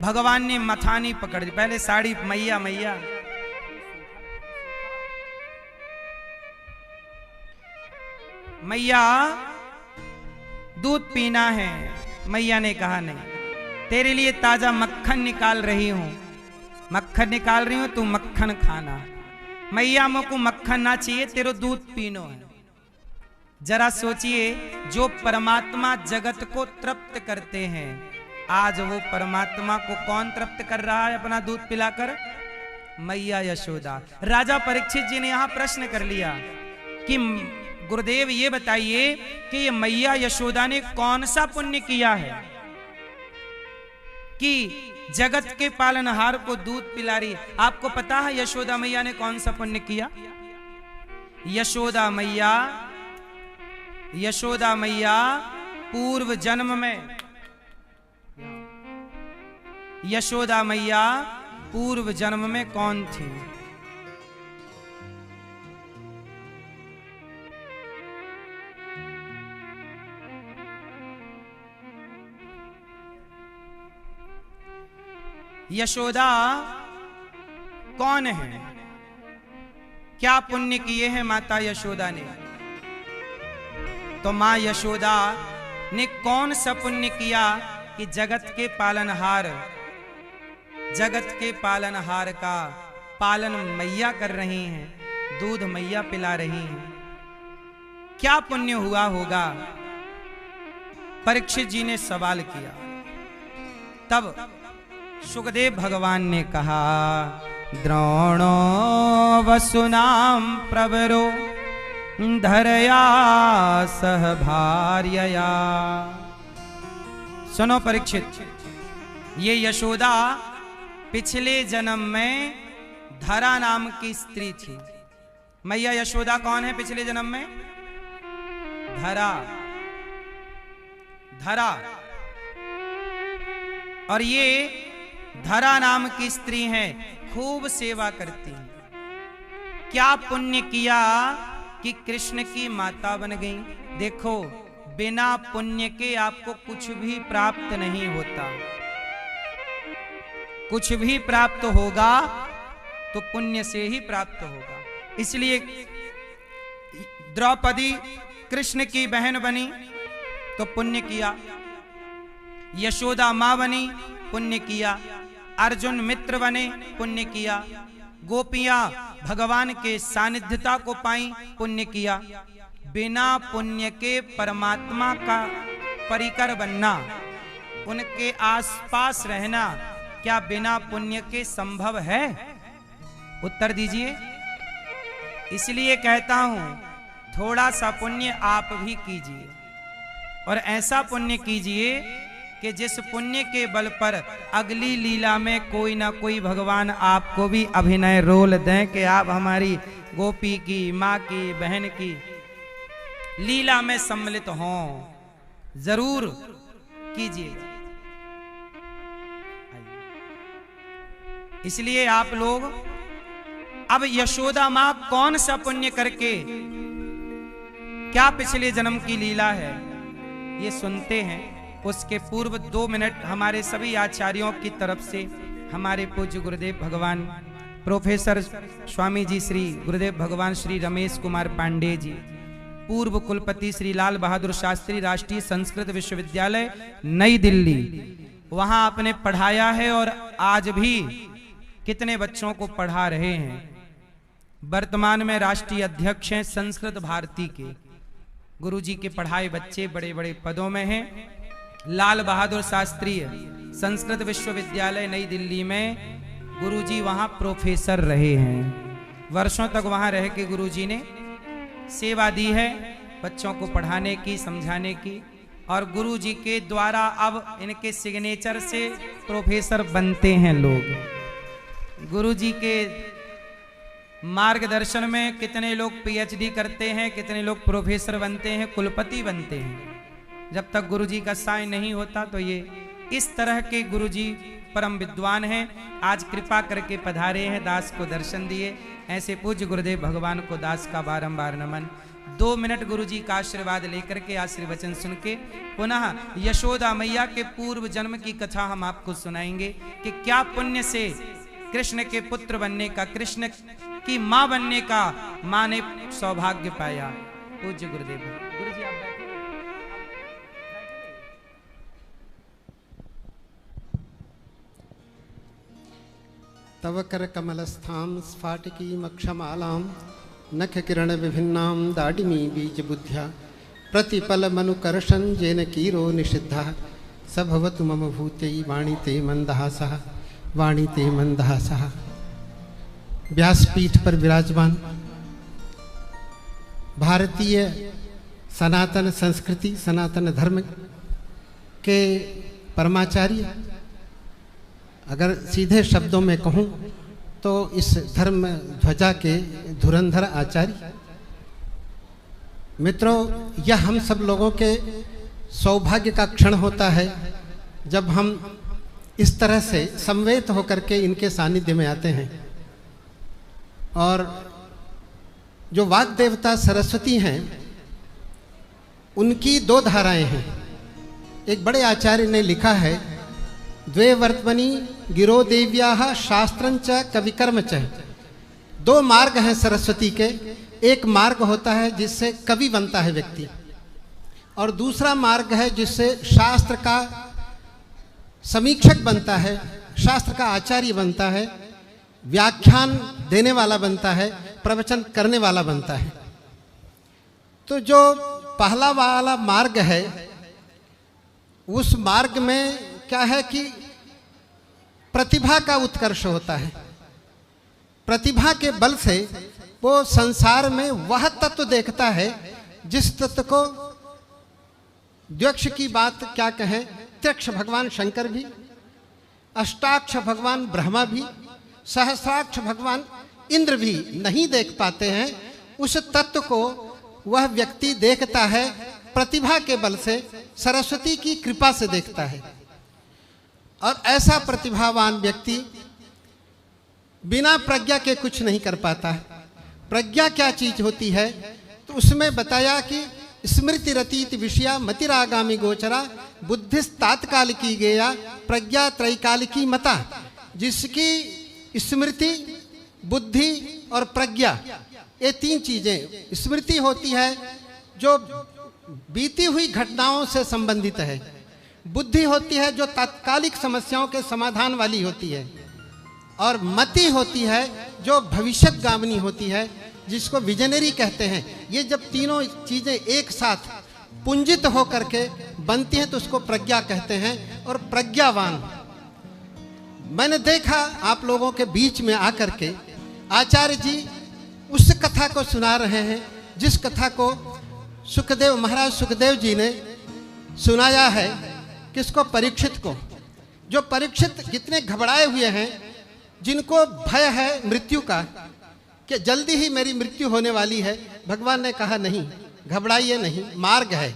भगवान ने मथानी पकड़ दी, पहले साड़ी, मैया मैया मैया दूध पीना है। मैया ने कहा नहीं, तेरे लिए ताजा मक्खन निकाल रही हूं, मक्खन निकाल रही हूं, तू मक्खन खाना। मैया मुझको मक्खन ना चाहिए, तेरो दूध पीनो है। जरा सोचिए, जो परमात्मा जगत को तृप्त करते हैं, आज वो परमात्मा को कौन तृप्त कर रहा है अपना दूध पिलाकर? मैया यशोदा। राजा परीक्षित जी ने यहां प्रश्न कर लिया कि गुरुदेव ये बताइए कि ये मैया यशोदा ने कौन सा पुण्य किया है कि जगत के पालनहार को दूध पिला रही है? आपको पता है यशोदा मैया ने कौन सा पुण्य किया? यशोदा मैया पूर्व जन्म में, यशोदा मैया पूर्व जन्म में कौन थी? यशोदा कौन है? क्या पुण्य किए हैं माता यशोदा ने? तो मां यशोदा ने कौन सा पुण्य किया कि जगत के पालनहार का पालन मैया कर रही हैं, दूध मैया पिला रही हैं? क्या पुण्य हुआ होगा? परीक्षित जी ने सवाल किया। तब सुखदेव भगवान ने कहा, द्रोणो वसुनाम प्रवरो धरया सह भार्यया। सुनो परीक्षित, ये यशोदा पिछले जन्म में धरा नाम की स्त्री थी। मैया यशोदा कौन है पिछले जन्म में? धरा। और ये धरा नाम की स्त्री है, खूब सेवा करती है। क्या पुण्य किया कि कृष्ण की माता बन गई? देखो, बिना पुण्य के आपको कुछ भी प्राप्त नहीं होता। कुछ भी प्राप्त होगा तो पुण्य से ही प्राप्त होगा। इसलिए द्रौपदी कृष्ण की बहन बनी तो पुण्य किया, यशोदा मां बनी पुण्य किया, अर्जुन मित्र बने पुण्य किया, गोपियां भगवान के सानिध्यता को पाई पुण्य किया। बिना पुण्य के परमात्मा का परिकर बनना, उनके आसपास रहना, क्या बिना पुण्य के संभव है? उत्तर दीजिए। इसलिए कहता हूं, थोड़ा सा पुण्य आप भी कीजिए, और ऐसा पुण्य कीजिए कि जिस पुण्य के बल पर अगली लीला में कोई ना कोई भगवान आपको भी अभिनय रोल दें कि आप हमारी गोपी की, माँ की, बहन की लीला में सम्मिलित हों। जरूर कीजिए। इसलिए आप लोग अब यशोदा माँ कौन सा पुण्य करके, क्या पिछले जन्म की लीला है, ये सुनते हैं। उसके पूर्व 2 मिनट हमारे सभी आचार्यों की तरफ से हमारे पूज्य गुरुदेव भगवान प्रोफेसर स्वामी जी श्री गुरुदेव भगवान श्री रमेश कुमार पांडे जी, पूर्व कुलपति श्री लाल बहादुर शास्त्री राष्ट्रीय संस्कृत विश्वविद्यालय नई दिल्ली, वहां आपने पढ़ाया है और आज भी कितने बच्चों को पढ़ा रहे हैं। वर्तमान में राष्ट्रीय अध्यक्ष हैं संस्कृत भारती के। गुरुजी के पढ़ाए बच्चे बड़े बड़े पदों में हैं। लाल बहादुर शास्त्री संस्कृत विश्वविद्यालय नई दिल्ली में गुरुजी वहां प्रोफेसर रहे हैं। वर्षों तक वहां रह के गुरुजी ने सेवा दी है बच्चों को पढ़ाने की, समझाने की, और गुरुजी के द्वारा अब इनके सिग्नेचर से प्रोफेसर बनते हैं लोग। गुरुजी के मार्गदर्शन में कितने लोग पीएचडी करते हैं, कितने लोग प्रोफेसर बनते हैं, कुलपति बनते हैं। जब तक गुरुजी का साइन नहीं होता तो ये इस तरह के गुरुजी परम विद्वान हैं। आज कृपा करके पधारे हैं, दास को दर्शन दिए। ऐसे पूज्य गुरुदेव भगवान को दास का बारंबार नमन। 2 मिनट गुरुजी का आशीर्वाद लेकर के आशीर्वचन सुन के पुनः यशोदा मैया के पूर्व जन्म की कथा हम आपको सुनाएंगे कि क्या पुण्य से कृष्ण के पुत्र बनने का, कृष्ण की मां बनने का मां ने सौभाग्य पाया। पूज्य गुरुदेव। गुरुजी आप बैठे। तव कर कमलस्थां स्फाटिकीं अक्षमालां नख किरण विभिन्नां दाडिमी बीज बुद्ध्या प्रतिपल मनुकर्षण जेन कीरो निषिद्धा स भवतु मम भूत्यै वाणी ते मंदहासः, वाणी ते मंदहासः। व्यासपीठ पर विराजमान भारतीय सनातन संस्कृति, सनातन धर्म के परमाचार्य, अगर सीधे शब्दों में कहूँ तो इस धर्म ध्वजा के धुरंधर आचार्य। मित्रों, यह हम सब लोगों के सौभाग्य का क्षण होता है जब हम इस तरह से संवेद होकर के इनके सानिध्य में आते हैं। और जो वाग देवता सरस्वती हैं, उनकी 2 धाराएं हैं। एक बड़े आचार्य ने लिखा है, द्वे वर्तमनी गिरो देव्याः शास्त्रंच कविकर्म च। 2 मार्ग हैं सरस्वती के। एक मार्ग होता है जिससे कवि बनता है व्यक्ति, और दूसरा मार्ग है जिससे शास्त्र का समीक्षक बनता है, शास्त्र का आचार्य बनता है, व्याख्यान देने वाला बनता है, प्रवचन करने वाला बनता है। तो जो पहला वाला मार्ग है, उस मार्ग में क्या है कि प्रतिभा का उत्कर्ष होता है। प्रतिभा के बल से वो संसार में वह तत्व देखता है जिस तत्व को द्यक्ष की बात क्या कहें, त्यक्ष भगवान शंकर भी, अष्टाक्ष भगवान ब्रह्मा भी, सहस्राक्ष भगवान इंद्र भी नहीं देख पाते हैं। उस तत्व को वह व्यक्ति देखता है प्रतिभा के बल से, सरस्वती की कृपा से देखता है। और ऐसा प्रतिभावान व्यक्ति बिना प्रज्ञा के कुछ नहीं कर पाता है। प्रज्ञा क्या चीज होती है, तो उसमें बताया कि स्मृति रतीत विषया मतिरागामी गोचरा बुद्धिस तात्कालिकी गेया प्रज्ञा त्रैकालिकी मता। जिसकी स्मृति, बुद्धि और प्रज्ञा, ये 3 चीजें। स्मृति होती है जो बीती हुई घटनाओं से संबंधित है, बुद्धि होती है जो तात्कालिक समस्याओं के समाधान वाली होती है, और मति होती है जो भविष्यगामिनी होती है, जिसको विजनरी कहते हैं। ये जब तीनों चीजें एक साथ पुंजित होकर के बनती हैं तो उसको प्रज्ञा कहते हैं। और प्रज्ञावान, मैंने देखा आप लोगों के बीच में आकर के आचार्य जी उस कथा को सुना रहे हैं जिस कथा को सुखदेव, महाराज सुखदेव जी ने सुनाया है। किसको? परीक्षित को। जो परीक्षित जितने घबराए हुए हैं, जिनको भय है मृत्यु का कि जल्दी ही मेरी मृत्यु होने वाली है, भगवान ने कहा नहीं, घबराइए नहीं, मार्ग है।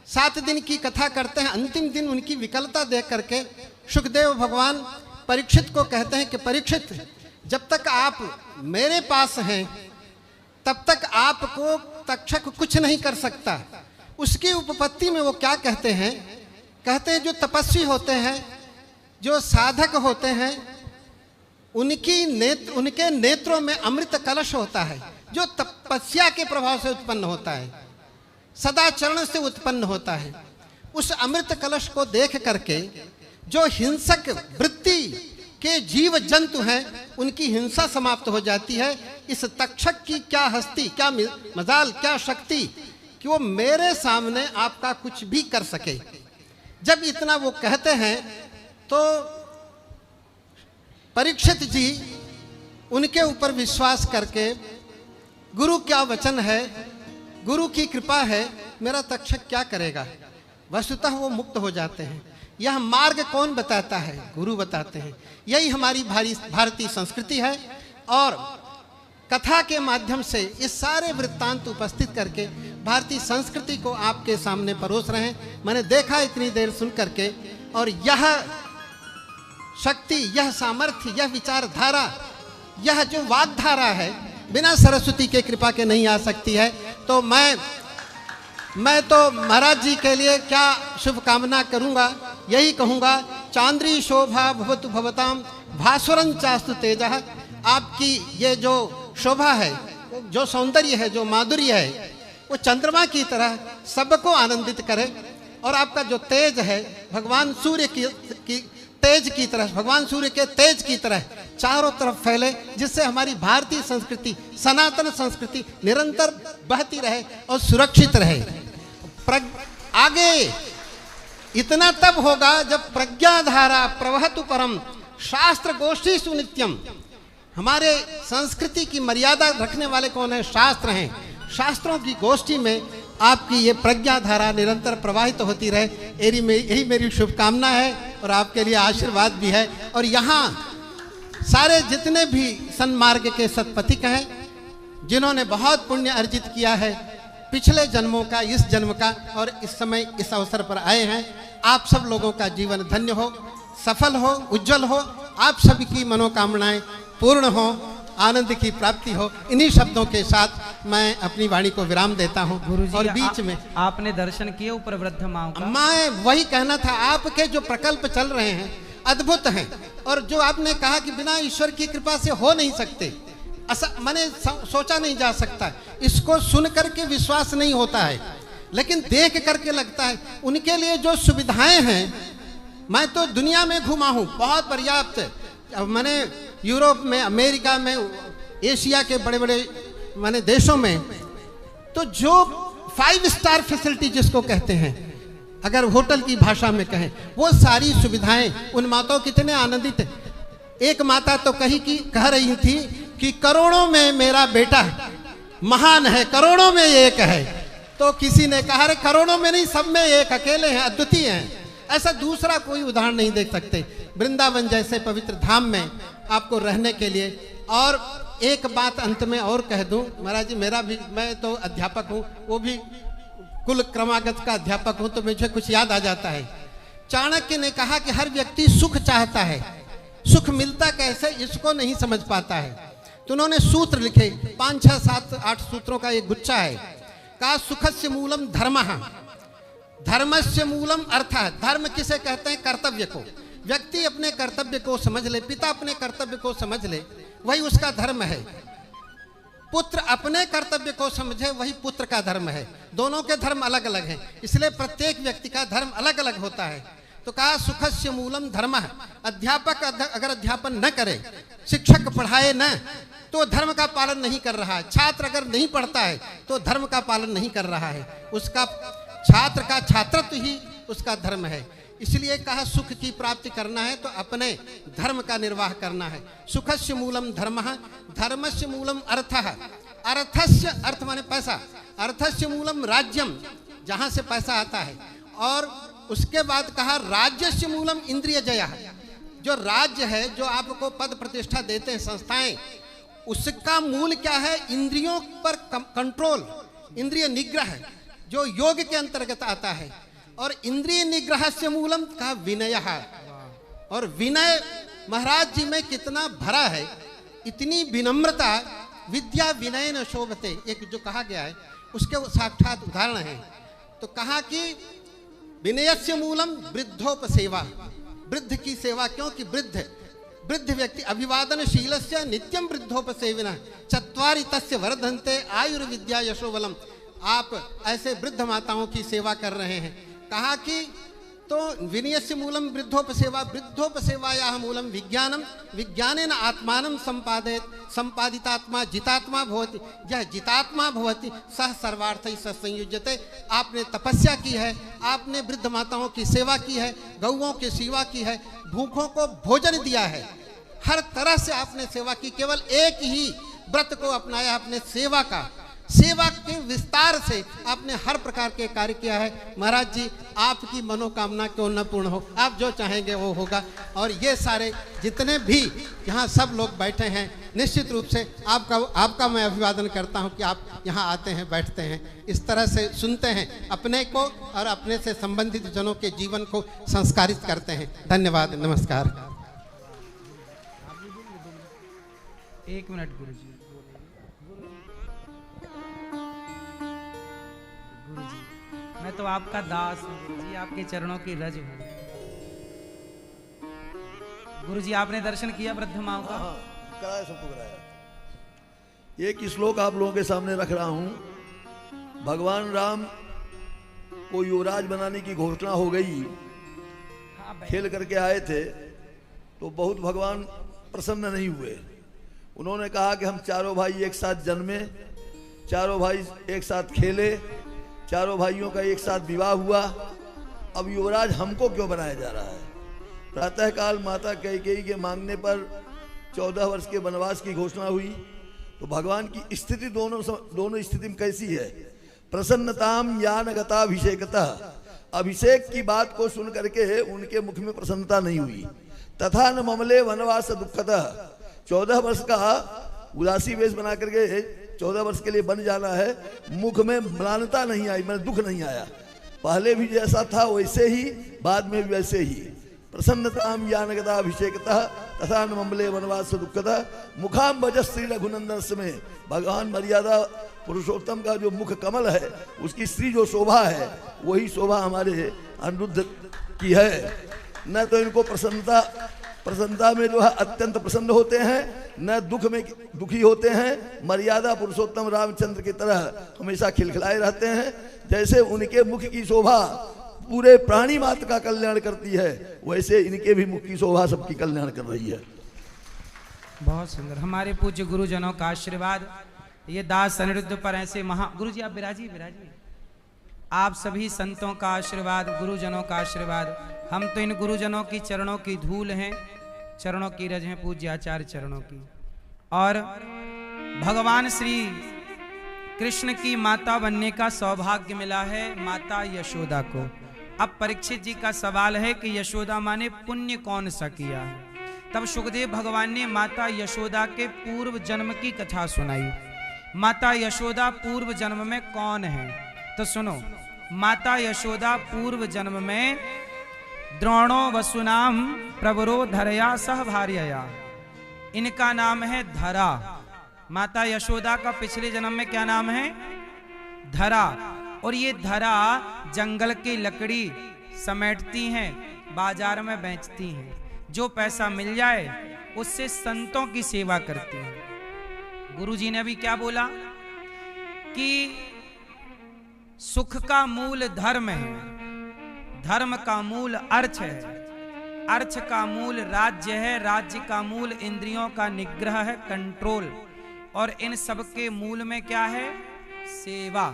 7 दिन की कथा करते हैं। अंतिम दिन उनकी विकलता देख करके सुखदेव भगवान परीक्षित को कहते हैं कि परीक्षित, जब तक आप मेरे पास हैं तब तक आपको तक्षक कुछ नहीं कर सकता। उसकी उपपत्ति में वो क्या कहते हैं? कहते हैं जो तपस्वी होते हैं, जो साधक होते हैं, उनके नेत्रों में अमृत कलश होता है, जो तपस्या के प्रभाव से उत्पन्न होता है, सदाचरण से उत्पन्न होता है। उस अमृत कलश को देख करके जो हिंसक वृत्ति के जीव जंतु हैं, उनकी हिंसा समाप्त हो जाती है। इस तक्षक की क्या हस्ती, क्या मजाल, क्या शक्ति कि वो मेरे सामने आपका कुछ भी कर सके। जब इतना वो कहते हैं तो परीक्षित जी उनके ऊपर विश्वास करके, गुरु क्या वचन है, गुरु की कृपा है, मेरा तक्षक क्या करेगा, वस्तुतः वो मुक्त हो जाते हैं। यह मार्ग कौन बताता है? गुरु बताते हैं। यही हमारी भारतीय संस्कृति है। और कथा के माध्यम से ये सारे वृत्तांत उपस्थित करके भारतीय संस्कृति को आपके सामने परोस रहे हैं। मैंने देखा इतनी देर सुन करके, और यह शक्ति, यह सामर्थ्य, यह विचारधारा, यह जो वाग्धारा है, बिना सरस्वती के कृपा के नहीं आ सकती है। तो मैं तो महाराज जी के लिए क्या शुभकामना करूंगा, यही कहूंगा, चांद्री शोभा भवतु भवताम भास्वरं चास्तु तेजः। आपकी ये जो शोभा है, जो सौंदर्य है, जो माधुर्य है, वो चंद्रमा की तरह सबको आनंदित करे। और आपका जो तेज है भगवान सूर्य की तेज की तरह, भगवान सूर्य के तेज की तरह चारों तरफ फैले, जिससे हमारी भारतीय संस्कृति, सनातन संस्कृति निरंतर बहती रहे और सुरक्षित रहे। आगे इतना तब होगा जब प्रज्ञाधारा प्रवहतु परम शास्त्र गोष्ठी सुनित्यम। हमारे संस्कृति की मर्यादा रखने वाले कौन है? शास्त्र हैं। शास्त्रों की गोष्ठी में आपकी ये प्रज्ञाधारा निरंतर प्रवाहित होती रहे, यही मेरी शुभकामना है और आपके लिए आशीर्वाद भी है। और यहाँ सारे जितने भी सन्मार्ग के सत्पथिक हैं, जिन्होंने बहुत पुण्य अर्जित किया है पिछले जन्मों का, इस जन्म का, और इस समय इस अवसर पर आए हैं, आप सब लोगों का जीवन धन्य हो, सफल हो, उज्जवल हो, आप सभी की मनोकामनाएं पूर्ण हो, आनंद की प्राप्ति हो। इन्हीं शब्दों के साथ मैं अपनी वाणी को विराम देता हूँ। गुरुजी, और बीच में आपने दर्शन किए ऊपर वृद्ध माँ का? मैं वही कहना था, आपके जो प्रकल्प चल रहे हैं अद्भुत हैं, और जो आपने कहा कि बिना ईश्वर की कृपा से हो नहीं सकते, मैंने सोचा नहीं जा सकता, इसको सुन करके विश्वास नहीं होता है, लेकिन देख करके लगता है। उनके लिए जो सुविधाएं हैं, मैं तो दुनिया में घुमा हूँ बहुत पर्याप्त। मैंने यूरोप में, अमेरिका में, एशिया के बड़े बड़े मैंने देशों में, तो जो 5 स्टार फैसिलिटी जिसको कहते हैं, अगर होटल की भाषा में कहें, वो सारी सुविधाएं, उन माताओं कितने आनंदित है। एक माता तो कह रही थी कि करोड़ों में मेरा बेटा महान है, करोड़ों में एक है। तो किसी ने कहा, अरे करोड़ों में नहीं, सब में एक, अकेले हैं, अद्वितीय हैं। ऐसा दूसरा कोई उदाहरण नहीं देख सकते वृंदावन जैसे पवित्र धाम में आपको रहने के लिए। और एक बात अंत में और कह दूं महाराज जी, मैं तो अध्यापक हूं, वो भी कुल क्रमागत का अध्यापक हूं, तो मुझे कुछ याद आ जाता है। चाणक्य ने कहा कि हर व्यक्ति सुख चाहता है, सुख मिलता कैसे इसको नहीं समझ पाता है। तो उन्होंने सूत्र लिखे, 5, 6, 7, 8 सूत्रों का एक गुच्छा है। कहा सुखस्य मूलम धर्मः, धर्मस्य मूलम अर्थः। धर्म किसे कहते हैं? कर्तव्य को। व्यक्ति अपने कर्तव्य को समझ ले, पिता अपने कर्तव्य को समझ ले, वही उसका धर्म है। पुत्र अपने कर्तव्य को समझे, वही पुत्र का धर्म है। दोनों के धर्म अलग अलग हैं, इसलिए प्रत्येक व्यक्ति का धर्म अलग अलग होता है। तो कहा सुखस्य मूलम धर्मः। अध्यापक अगर अध्यापन न करे, शिक्षक पढ़ाए न, तो धर्म का पालन नहीं कर रहा है। छात्र अगर नहीं पढ़ता है तो धर्म का पालन नहीं कर रहा है। उसका छात्र का छात्रत्व ही उसका धर्म है। इसलिए कहा सुख की प्राप्ति करना है तो अपने धर्म का निर्वाह करना है। सुखस्य मूलम धर्मः, धर्मस्य मूलम अर्थः। अर्थस्य, अर्थ माने पैसा, अर्थस्य मूलम राज्यम, जहां से पैसा आता है। और उसके बाद कहा राज्यस्य मूलम इंद्रिय जयः। जो राज्य है, जो आपको पद प्रतिष्ठा देते हैं संस्थाएं, उसका मूल क्या है? इंद्रियों पर कंट्रोल, इंद्रिय निग्रह, जो योग के अंतर्गत आता है। और इंद्रिय निग्रह से मूलम का विनय है। और विनय महाराज जी में कितना भरा है, इतनी विनम्रता। विद्या विनय न शोभते, एक जो कहा गया है उसके साक्षात उदाहरण है। तो कहा कि विनयस्य मूलम वृद्धोपसेवा, वृद्ध की सेवा। क्योंकि वृद्ध व्यक्ति अभिवादनशीलस्य नित्यम वृद्धोपसेविनः चत्वारि तस्य वर्धन्ते आयुर्विद्या यशोबलम। आप ऐसे वृद्ध माताओं की सेवा कर रहे हैं। कहा कि तो विनयस्य मूलम वृद्धोपसेवा, वृद्धोपसेवायाः मूलम विज्ञानम, विज्ञानेन आत्मानं संपादयेत्, संपादितात्मा जितात्मा भवति, यह जितात्मा भवति सह सर्वार्थैः सह संयुज्यते। आपने तपस्या की है, आपने वृद्ध माताओं की सेवा की है, गौओं की सेवा की है, भूखों को भोजन दिया है, हर तरह से आपने सेवा की। केवल एक ही व्रत को अपनाया आपने, सेवा का। सेवा के विस्तार से आपने हर प्रकार के कार्य किया है। महाराज जी, आपकी मनोकामना क्यों न पूर्ण हो, आप जो चाहेंगे वो होगा। और ये सारे जितने भी यहाँ सब लोग बैठे हैं, निश्चित रूप से आपका मैं अभिवादन करता हूँ कि आप यहाँ आते हैं, बैठते हैं, इस तरह से सुनते हैं, अपने को और अपने से संबंधित जनों के जीवन को संस्कारित करते हैं। धन्यवाद, नमस्कार। 1 मिनट गुरुजी। मैं तो आपका दास हूँ गुरु जी, आपके चरणों की रज हूँ। गुरु जी आपने दर्शन किया वृद्ध माँ का? हाँ, कराया, सबको कराया। एक श्लोक आप लोगों के सामने रख रहा हूं। भगवान राम को युवराज बनाने की घोषणा हो गई, खेल करके आए थे, तो बहुत भगवान प्रसन्न नहीं हुए। उन्होंने कहा कि हम चारों भाई एक साथ जन्मे, चारों भाई एक साथ खेले, चारों भाइयों का एक साथ विवाह हुआ, अब युवराज हमको क्यों बनाया जा रहा है? प्रातःकाल माता कैकेयी के मांगने पर 14 वर्ष के वनवास की घोषणा हुई। तो भगवान की स्थिति दोनों स्थिति में कैसी है? प्रसन्नताम यानगताभिषेकता, अभिषेक की बात को सुन करके उनके मुख में प्रसन्नता नहीं हुई। तथा न ममले वनवास दुखतः, 14 वर्ष का उदासी वेश बना करके 14 वर्ष के लिए बन जाना है, मुख में म्लानता नहीं आई, मैंने दुख नहीं आया। पहले भी जैसा था वैसे ही, बाद में भी वैसे ही। प्रसन्नताम यानगता अभिषेकता तथा न ममले वनवास दुखता मुखाम भज श्री रघुनंदन में। भगवान मर्यादा पुरुषोत्तम का जो मुख कमल है, उसकी श्री जो शोभा है, वही शोभा हमारे अनिरुद्ध की है। न तो इनको प्रसन्नता में जो है अत्यंत प्रसन्न होते हैं, न दुख में दुखी होते हैं। मर्यादा पुरुषोत्तम रामचंद्र की तरह हमेशा खिलखिलाए रहते हैं। जैसे उनके मुख की शोभा पूरे प्राणी मात्र का कल्याण करती है, वैसे इनके भी मुख की शोभा सबकी कल्याण कर रही है। बहुत सुंदर। हमारे पूज्य गुरुजनों का आशीर्वाद ये दास अनिरुद्ध पर ऐसे गुरु जी आप विराजिए। आप सभी संतों का आशीर्वाद, गुरुजनों का आशीर्वाद, हम तो इन गुरुजनों की चरणों की धूल हैं, चरणों की रज हैं, पूज्य आचार्य चरणों की। और भगवान श्री कृष्ण की माता बनने का सौभाग्य मिला है माता यशोदा को। अब परीक्षित जी का सवाल है कि यशोदा माँ ने पुण्य कौन सा किया है? तब सुखदेव भगवान ने माता यशोदा के पूर्व जन्म की कथा सुनाई। माता यशोदा पूर्व जन्म में कौन है? तो सुनो, माता यशोदा पूर्व जन्म में द्रोणो वसुनाम प्रवरो धरया सह भार्यया, इनका नाम है धरा। माता यशोदा का पिछले जन्म में क्या नाम है? धरा। और ये धरा जंगल की लकड़ी समेटती हैं, बाजार में बेचती हैं, जो पैसा मिल जाए उससे संतों की सेवा करती हैं। गुरुजी ने अभी क्या बोला कि सुख का मूल धर्म है, धर्म का मूल अर्थ है, अर्थ का मूल राज्य है, राज्य का मूल इंद्रियों का निग्रह है, कंट्रोल, और इन सब के मूल में क्या है? सेवा।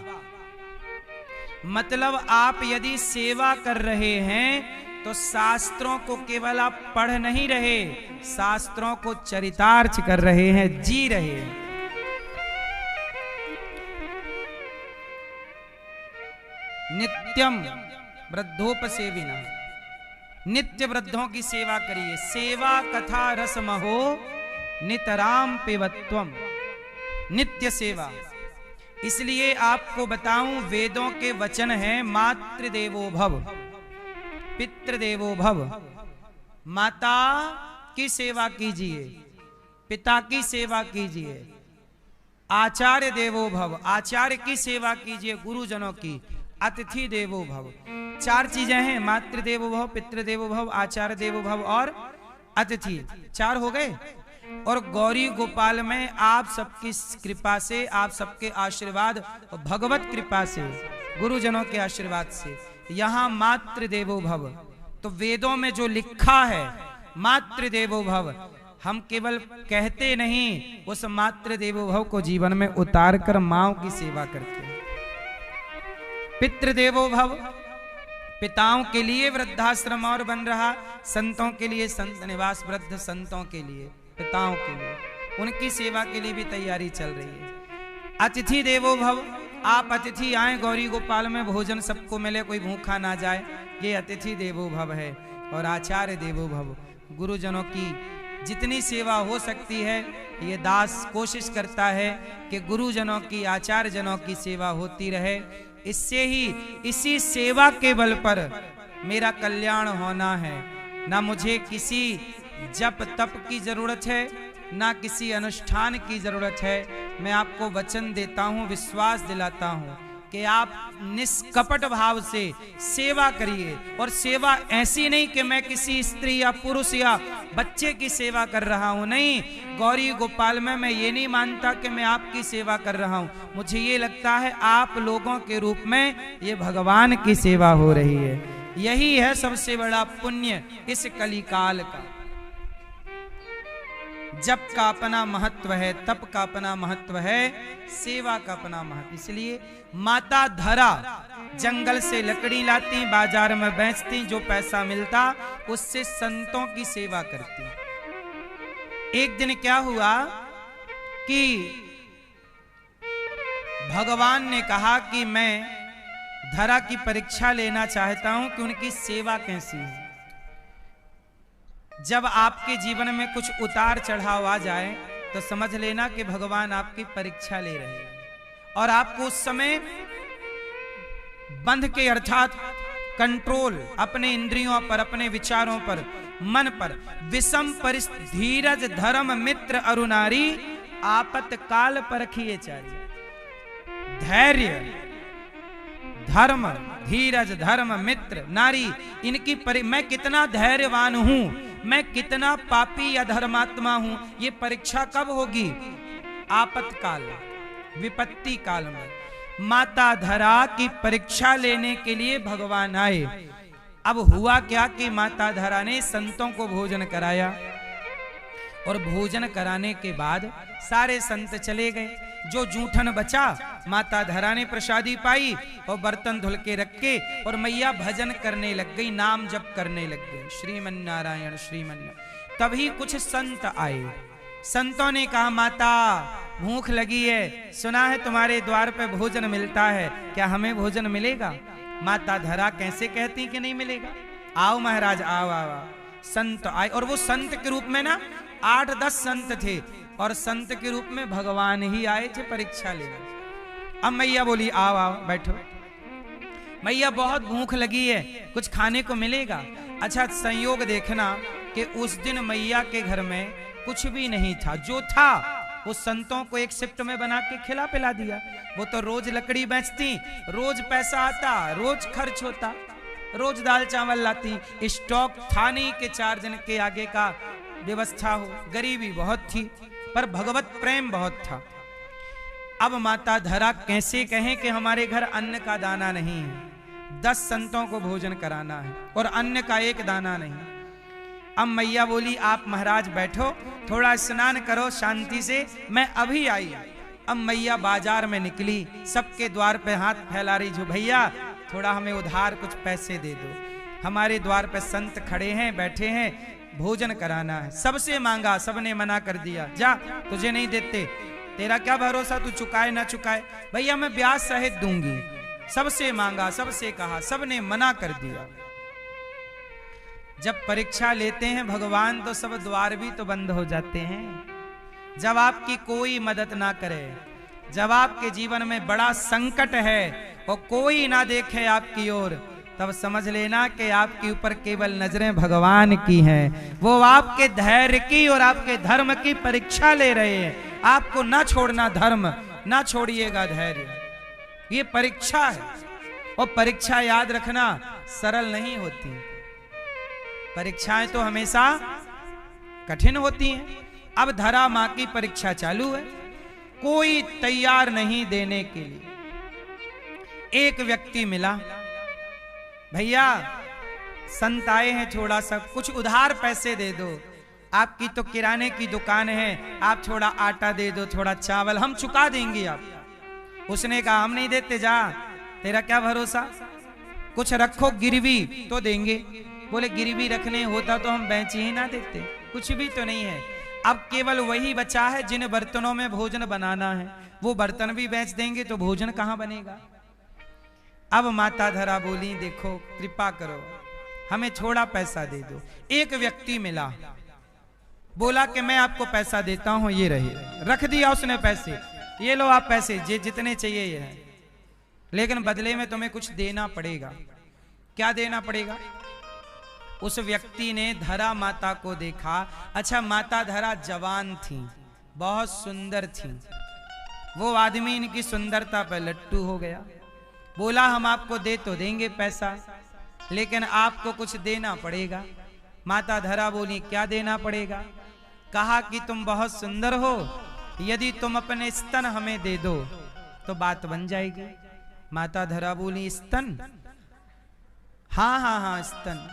मतलब आप यदि सेवा कर रहे हैं तो शास्त्रों को केवल आप पढ़ नहीं रहे, शास्त्रों को चरितार्थ कर रहे हैं, जी रहे हैं। नित्यम वृद्धोपसेविना, नित्य वृद्धों की सेवा करिए। सेवा कथा रसमहो नितराम पिबत्वम, नित्य सेवा। इसलिए आपको बताऊं, वेदों के वचन हैं मातृदेवो भव, पितृदेवो भव। माता की सेवा कीजिए, पिता की सेवा कीजिए, आचार्य देवो भव, आचार्य की सेवा कीजिए, गुरुजनों की, अतिथि देवो भव। 4 चीजें हैं, मातृदेवो भव, पितृदेवो भव, आचार्य देवो भव और अतिथि। 4 हो गए। और गौरी गोपाल में आप सबकी कृपा से, आप सबके आशीर्वाद और भगवत कृपा से, गुरुजनों के आशीर्वाद से यहाँ मातृदेवो भव। तो वेदों में जो लिखा है मातृदेवो भव, हम केवल कहते नहीं, उस मातृदेवो भव को जीवन में उतार कर माँओं की सेवा करते हैं। पितृदेवो भव, पिताओं के लिए वृद्धाश्रम और बन रहा, संतों के लिए संत निवास, वृद्ध संतों के लिए, पिताओं के लिए, उनकी सेवा के लिए भी तैयारी चल रही है। अतिथि देवो भव, आप अतिथि आए गौरी गोपाल में, भोजन सबको मिले, कोई भूखा ना जाए, ये अतिथि देवो भव है। और आचार्य देवो भव, गुरुजनों की जितनी सेवा हो सकती है ये दास कोशिश करता है कि गुरुजनों की, आचार्य जनों की सेवा होती रहे। इससे ही, इसी सेवा के बल पर मेरा कल्याण होना है। ना मुझे किसी जप तप की जरूरत है, ना किसी अनुष्ठान की जरूरत है। मैं आपको वचन देता हूँ, विश्वास दिलाता हूँ, कि आप निष्कपट भाव से सेवा करिए। और सेवा ऐसी नहीं कि मैं किसी स्त्री या पुरुष या बच्चे की सेवा कर रहा हूं, नहीं, गौरी गोपाल में मैं ये नहीं मानता कि मैं आपकी सेवा कर रहा हूं। मुझे ये लगता है आप लोगों के रूप में ये भगवान की सेवा हो रही है। यही है सबसे बड़ा पुण्य इस कलिकाल का। जप का अपना महत्व है, तप का अपना महत्व है, सेवा का अपना महत्व। इसलिए माता धरा जंगल से लकड़ी लाती, बाजार में बेचती, जो पैसा मिलता उससे संतों की सेवा करती। एक दिन क्या हुआ कि भगवान ने कहा कि मैं धरा की परीक्षा लेना चाहता हूं कि उनकी सेवा कैसी है। जब आपके जीवन में कुछ उतार चढ़ाव आ जाए तो समझ लेना कि भगवान आपकी परीक्षा ले रहे हैं, और आपको उस समय बंध के अर्थात कंट्रोल अपने इंद्रियों पर, अपने विचारों पर, मन पर, विषम परिस्थिति धीरज धर्म मित्र अरुनारी आपत्काल परखिए चारी। धैर्य, धर्म, धीरज, धर्म, मित्र, नारी, इनकी मैं कितना धैर्यवान हूं, मैं कितना पापी या धर्मात्मा हूं, ये परीक्षा कब होगी? आपत्काल, विपत्ति काल में। माता धरा की परीक्षा लेने के लिए भगवान आए। अब हुआ क्या कि माता धरा ने संतों को भोजन कराया, और भोजन कराने के बाद सारे संत चले गए। जो जूठन बचा माता धरा ने प्रसादी पाई और बर्तन धुल के रख के, और मैया भजन करने लग गई, नाम जप करने लग गई, श्रीमन नारायण श्रीमन। तभी कुछ संत आए। संतों ने कहा माता भूख लगी है, सुना है तुम्हारे द्वार पे भोजन मिलता है, क्या हमें भोजन मिलेगा? माता धरा कैसे कहती कि नहीं मिलेगा? आओ महाराज, आओ आओ, आओ। संत आए, और वो संत के रूप में ना 8-10 संत थे, और संत के रूप में भगवान ही आए थे परीक्षा लेने। अब मैया बोली आओ आओ बैठो। मैया बहुत भूख लगी है, कुछ खाने को मिलेगा? अच्छा, संयोग देखना कि उस दिन मैया के घर में कुछ भी नहीं था। जो था वो संतों को एक शिफ्ट में बना के खिला पिला दिया। वो तो रोज लकड़ी बेचती, रोज पैसा आता, रोज खर्च होता, रोज दाल चावल लाती, स्टॉक था नहीं कि 4 दिन के आगे का व्यवस्था हो। गरीबी बहुत थी, पर भगवत प्रेम बहुत था। अब माता धरा कैसे कहें कि हमारे घर अन्न का दाना नहीं है, 10 संतों को भोजन कराना है और अन्न का एक दाना नहीं। अब मैया बोली आप महाराज बैठो, थोड़ा स्नान करो शांति से, मैं अभी आई। अब मैया बाजार में निकली, सबके द्वार पे हाथ फैला रही, जो भैया थोड़ा हमें उधार कुछ पैसे दे दो, हमारे द्वार पे संत खड़े हैं, बैठे हैं, भोजन कराना है। सबसे मांगा, सबने मना कर दिया, जा तुझे नहीं देते, तेरा क्या भरोसा तू चुकाए ना चुकाए। भैया मैं ब्याज सहित दूंगी। सबसे मांगा, सबसे कहा, सबने मना कर दिया। जब परीक्षा लेते हैं भगवान तो सब द्वार भी तो बंद हो जाते हैं। जब आपकी कोई मदद ना करे, जब आपके जीवन में बड़ा संकट है और कोई ना देखे आपकी ओर, तब समझ लेना कि आपके ऊपर केवल नजरें भगवान की हैं। वो आपके धैर्य की और आपके धर्म की परीक्षा ले रहे हैं। आपको ना छोड़ना धर्म, ना छोड़िएगा धैर्य, ये परीक्षा है। और परीक्षा याद रखना सरल नहीं होती, परीक्षाएं तो हमेशा कठिन होती हैं। अब धरा मां की परीक्षा चालू है, कोई तैयार नहीं देने के लिए। एक व्यक्ति मिला, भैया संत आए हैं, थोड़ा सा कुछ उधार पैसे दे दो, आपकी तो किराने की दुकान है, आप थोड़ा आटा दे दो, थोड़ा चावल, हम चुका देंगे आप। उसने कहा हम नहीं देते, जा तेरा क्या भरोसा, कुछ रखो गिरवी तो देंगे। बोले गिरवी रखने होता तो हम बेच ही ना देते, कुछ भी तो नहीं है। अब केवल वही बचा है जिन बर्तनों में भोजन बनाना है, वो बर्तन भी बेच देंगे तो भोजन कहां बनेगा। अब माता धरा बोली देखो कृपा करो, हमें थोड़ा पैसा दे दो। एक व्यक्ति मिला, बोला कि मैं आपको पैसा देता हूं, ये रहे। रख दिया उसने पैसे, ये लो आप पैसे, जितने चाहिए ये है, लेकिन बदले में तुम्हें कुछ देना पड़ेगा। क्या देना पड़ेगा? उस व्यक्ति ने धरा माता को देखा। अच्छा, माता धरा जवान थी, बहुत सुंदर थी। वो आदमी इनकी सुंदरता पर लट्टू हो गया। बोला हम आपको दे तो देंगे पैसा, लेकिन आपको कुछ देना पड़ेगा। माता धरा बोली क्या देना पड़ेगा? कहा कि तुम बहुत सुंदर हो, यदि तुम अपने स्तन हमें दे दो तो बात बन जाएगी। माता धरा बोली स्तन? हाँ हाँ हाँ स्तन।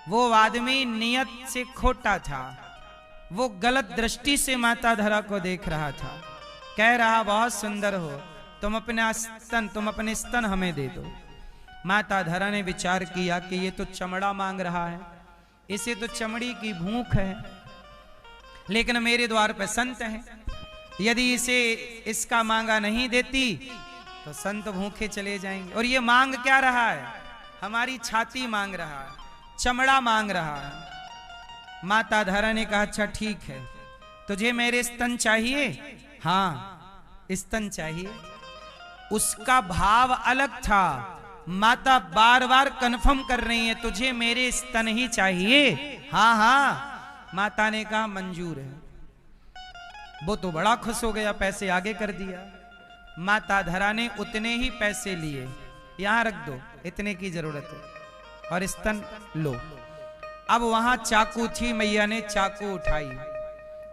वो आदमी नियत से खोटा था, वो गलत दृष्टि से माता धरा को देख रहा था। कह रहा बहुत सुंदर हो, तुम अपने स्तन हमें दे दो। माता धरा ने विचार किया कि ये तो चमड़ा मांग रहा है, इसे तो चमड़ी की भूख है, लेकिन मेरे द्वार पे संत हैं, यदि इसे इसका मांगा नहीं देती तो संत भूखे चले जाएंगे। और ये मांग क्या रहा है? हमारी छाती मांग रहा है, चमड़ा मांग रहा है। माता धरा ने कहा अच्छा ठीक है, तुझे मेरे स्तन चाहिए? हाँ स्तन चाहिए। उसका भाव अलग था। माता बार बार कन्फर्म कर रही है तुझे मेरे स्तन ही चाहिए? हाँ हाँ। माता ने कहा मंजूर है। वो तो बड़ा खुश हो गया, पैसे आगे कर दिया। माता धरा ने उतने ही पैसे लिए, यहां रख दो, इतने की जरूरत है, और स्तन लो। अब वहां चाकू थी, मैया ने चाकू उठाई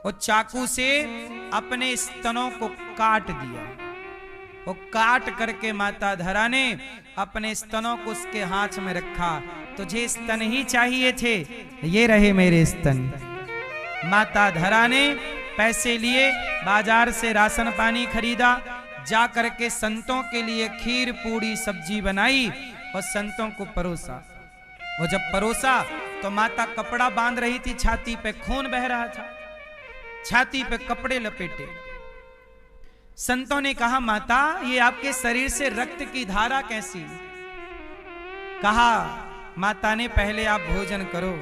और चाकू से अपने स्तनों को काट दिया। वो काट करके माता धरा ने अपने स्तनों को उसके हाथ में रखा। तुझे स्तन ही चाहिए थे, ये रहे मेरे स्तन। माता धरा ने पैसे लिए, बाजार से राशन पानी खरीदा, जा करके संतों के लिए खीर पूड़ी सब्जी बनाई और संतों को परोसा। वो जब परोसा तो माता कपड़ा बांध रही थी, छाती पे खून बह रहा था, छाती पे कपड़े लपेटे। संतों ने कहा माता ये आपके शरीर से रक्त की धारा कैसी? कहा माता ने पहले आप भोजन करो,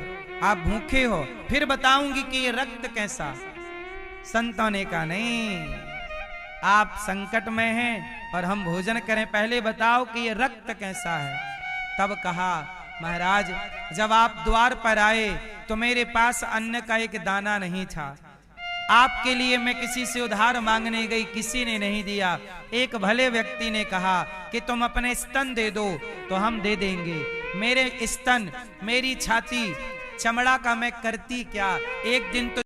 आप भूखे हो, फिर बताऊंगी कि ये रक्त कैसा। संतों ने कहा नहीं, आप संकट में हैं और हम भोजन करें, पहले बताओ कि ये रक्त कैसा है। तब कहा महाराज जब आप द्वार पर आए तो मेरे पास अन्न का एक दाना नहीं था, आपके लिए मैं किसी से उधार मांगने गई, किसी ने नहीं दिया। एक भले व्यक्ति ने कहा कि तुम अपने स्तन दे दो तो हम दे देंगे। मेरे स्तन, मेरी छाती, चमड़ा का मैं करती क्या? एक दिन तो